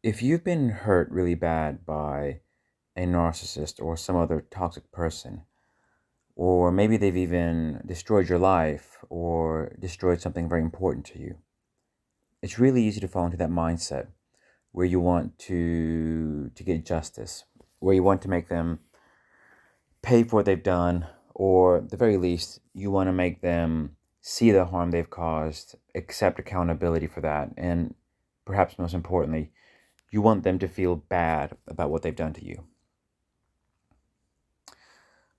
If you've been hurt really bad by a narcissist or some other toxic person, or maybe they've even destroyed your life or destroyed something very important to you, it's really easy to fall into that mindset where you want to get justice, where you want to make them pay for what they've done, or at the very least, you want to make them see the harm they've caused, accept accountability for that, and perhaps most importantly, you want them to feel bad about what they've done to you.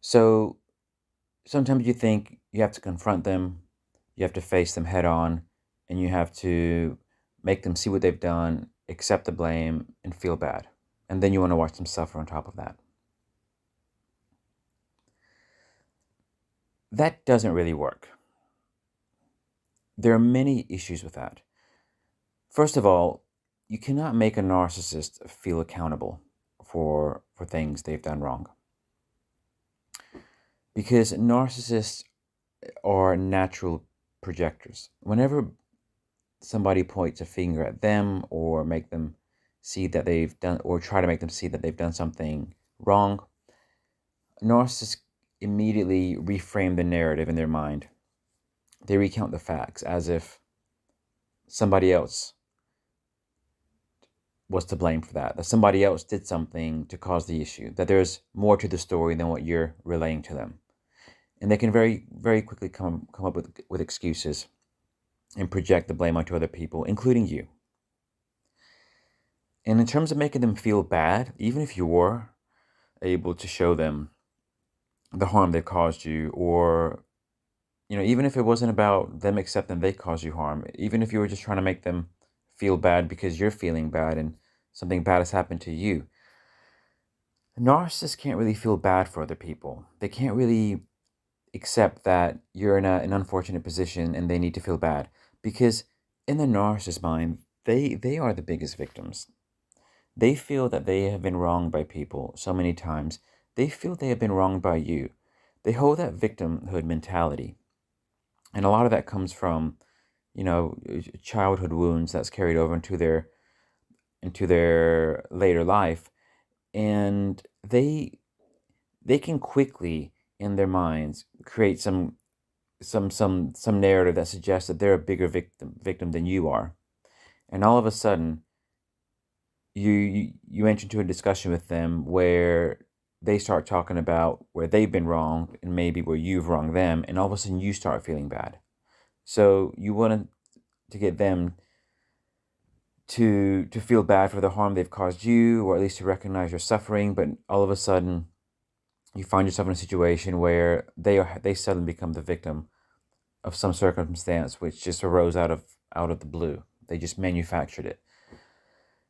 So sometimes you think you have to confront them, you have to face them head on, and you have to make them see what they've done, accept the blame, and feel bad. And then you want to watch them suffer on top of that. That doesn't really work. There are many issues with that. First of all, you cannot make a narcissist feel accountable for things they've done wrong. Because narcissists are natural projectors. Whenever somebody points a finger at them or make them see that they've done or try to make them see that they've done something wrong, narcissists immediately reframe the narrative in their mind. They recount the facts as if somebody else was to blame for that somebody else did something to cause the issue, that there's more to the story than what you're relaying to them. And they can very, very quickly come up with excuses and project the blame onto other people, including you. And in terms of making them feel bad, even if you were able to show them the harm they caused you, or even if it wasn't about them accepting they caused you harm, even if you were just trying to make them feel bad because you're feeling bad and something bad has happened to you, narcissists can't really feel bad for other people. They can't really accept that you're in an unfortunate position and they need to feel bad, because in the narcissist mind, they are the biggest victims. They feel that they have been wronged by people so many times. They feel they have been wronged by you. They hold that victimhood mentality. And a lot of that comes from, childhood wounds that's carried over into their later life. And they can quickly in their minds create some narrative that suggests that they're a bigger victim than you are. And all of a sudden, you enter into a discussion with them where they start talking about where they've been wrong and maybe where you've wronged them, and all of a sudden you start feeling bad. So you want to get them to feel bad for the harm they've caused you, or at least to recognize your suffering. But all of a sudden, you find yourself in a situation where they suddenly become the victim of some circumstance which just arose out of the blue. They just manufactured it.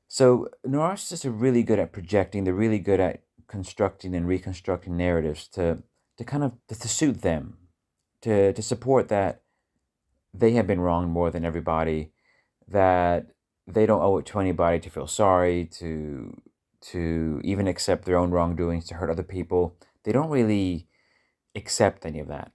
So narcissists are really good at projecting. They're really good at constructing and reconstructing narratives to kind of to suit them, to support that they have been wronged more than everybody, that they don't owe it to anybody to feel sorry, to even accept their own wrongdoings, to hurt other people. They don't really accept any of that.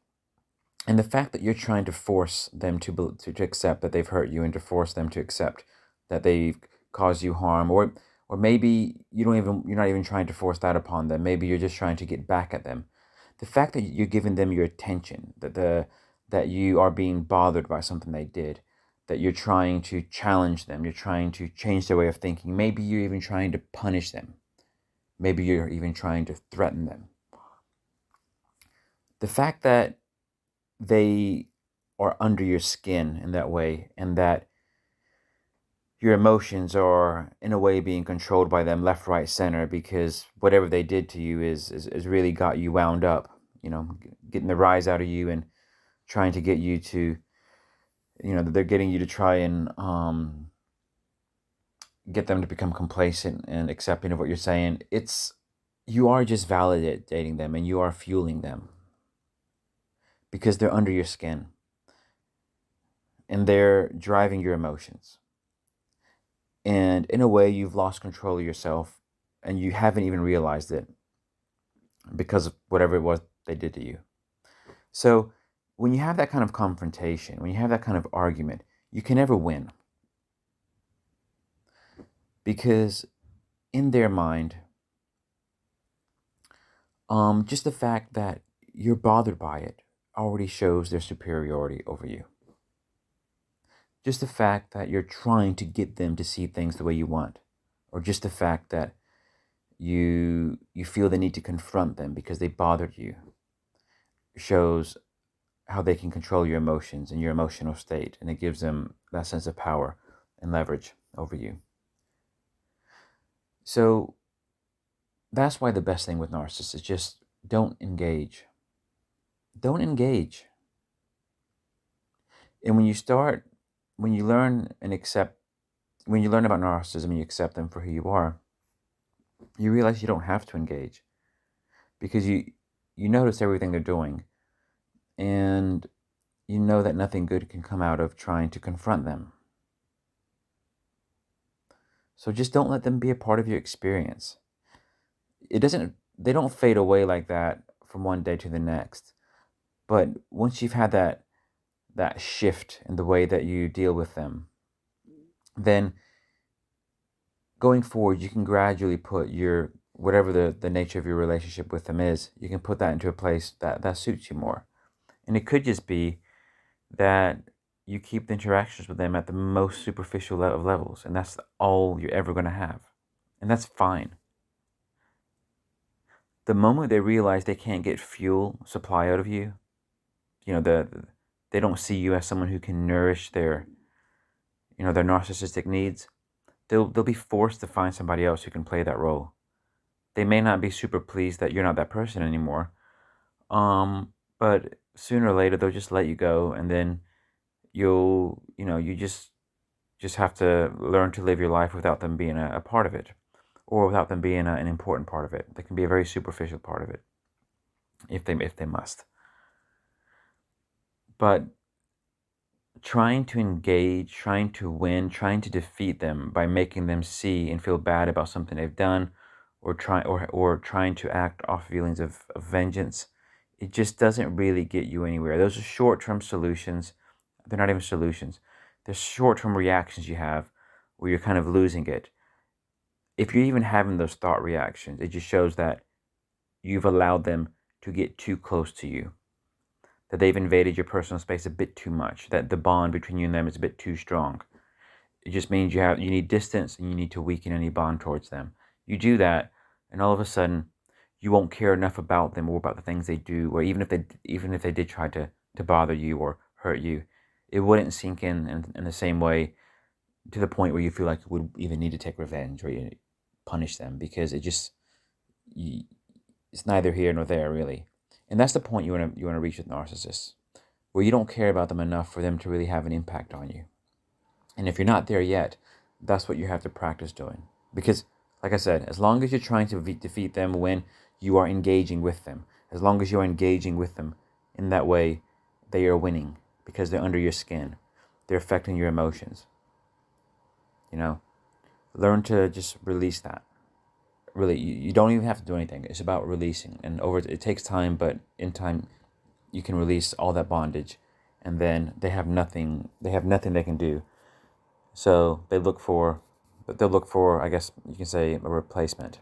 And the fact that you're trying to force them to accept that they've hurt you, and to force them to accept that they've caused you harm, or maybe you're not even trying to force that upon them. Maybe you're just trying to get back at them. The fact that you're giving them your attention, that you are being bothered by something they did, that you're trying to challenge them, you're trying to change their way of thinking. Maybe you're even trying to punish them. Maybe you're even trying to threaten them. The fact that they are under your skin in that way, and that your emotions are in a way being controlled by them left, right, center, because whatever they did to you is really got you wound up, getting the rise out of you and trying to get you to, they're getting you to try and get them to become complacent and accepting of what you're saying. You are just validating them and you are fueling them because they're under your skin and they're driving your emotions. And in a way, you've lost control of yourself and you haven't even realized it because of whatever it was they did to you. So when you have that kind of confrontation, when you have that kind of argument, you can never win, Because in their mind, just the fact that you're bothered by it already shows their superiority over you. Just the fact that you're trying to get them to see things the way you want, or just the fact that you feel the need to confront them because they bothered you, shows how they can control your emotions and your emotional state, and it gives them that sense of power and leverage over you. So that's why the best thing with narcissists is just don't engage. Don't engage. And when you learn and accept, when you learn about narcissism and you accept them for who you are, you realize you don't have to engage, because you notice everything they're doing, and you know that nothing good can come out of trying to confront them. So just don't let them be a part of your experience. They don't fade away like that from one day to the next. But once you've had that shift in the way that you deal with them, then going forward, you can gradually put your, whatever the nature of your relationship with them is, you can put that into a place that suits you more. And it could just be that you keep the interactions with them at the most superficial of levels, and that's all you're ever going to have. And that's fine. The moment they realize they can't get fuel supply out of you, they don't see you as someone who can nourish their narcissistic needs, they'll be forced to find somebody else who can play that role. They may not be super pleased that you're not that person anymore, but sooner or later they'll just let you go, and then you just have to learn to live your life without them being a part of it, or without them being an important part of it. They can be a very superficial part of it if they must. But trying to engage, trying to win, trying to defeat them by making them see and feel bad about something they've done, or trying to act off feelings of vengeance, it just doesn't really get you anywhere. Those are short-term solutions. They're not even solutions. They're short-term reactions you have where you're kind of losing it. If you're even having those thought reactions, it just shows that you've allowed them to get too close to you, that they've invaded your personal space a bit too much, that the bond between you and them is a bit too strong. It just means you need distance, and you need to weaken any bond towards them. You do that, and all of a sudden, you won't care enough about them or about the things they do, or even if they did try to bother you or hurt you, it wouldn't sink in the same way, to the point where you feel like you would even need to take revenge or punish them, because it's neither here nor there, really. And that's the point you want to reach with narcissists, where you don't care about them enough for them to really have an impact on you. And if you're not there yet, that's what you have to practice doing. Because, like I said, as long as you're trying to defeat them when you are engaging with them, as long as you're engaging with them in that way, they are winning, because they're under your skin. They're affecting your emotions. Learn to just release that. Really, you don't even have to do anything. It's about releasing. And it takes time, but in time, you can release all that bondage. And then they have nothing they can do. So they'll look for, I guess you can say, a replacement.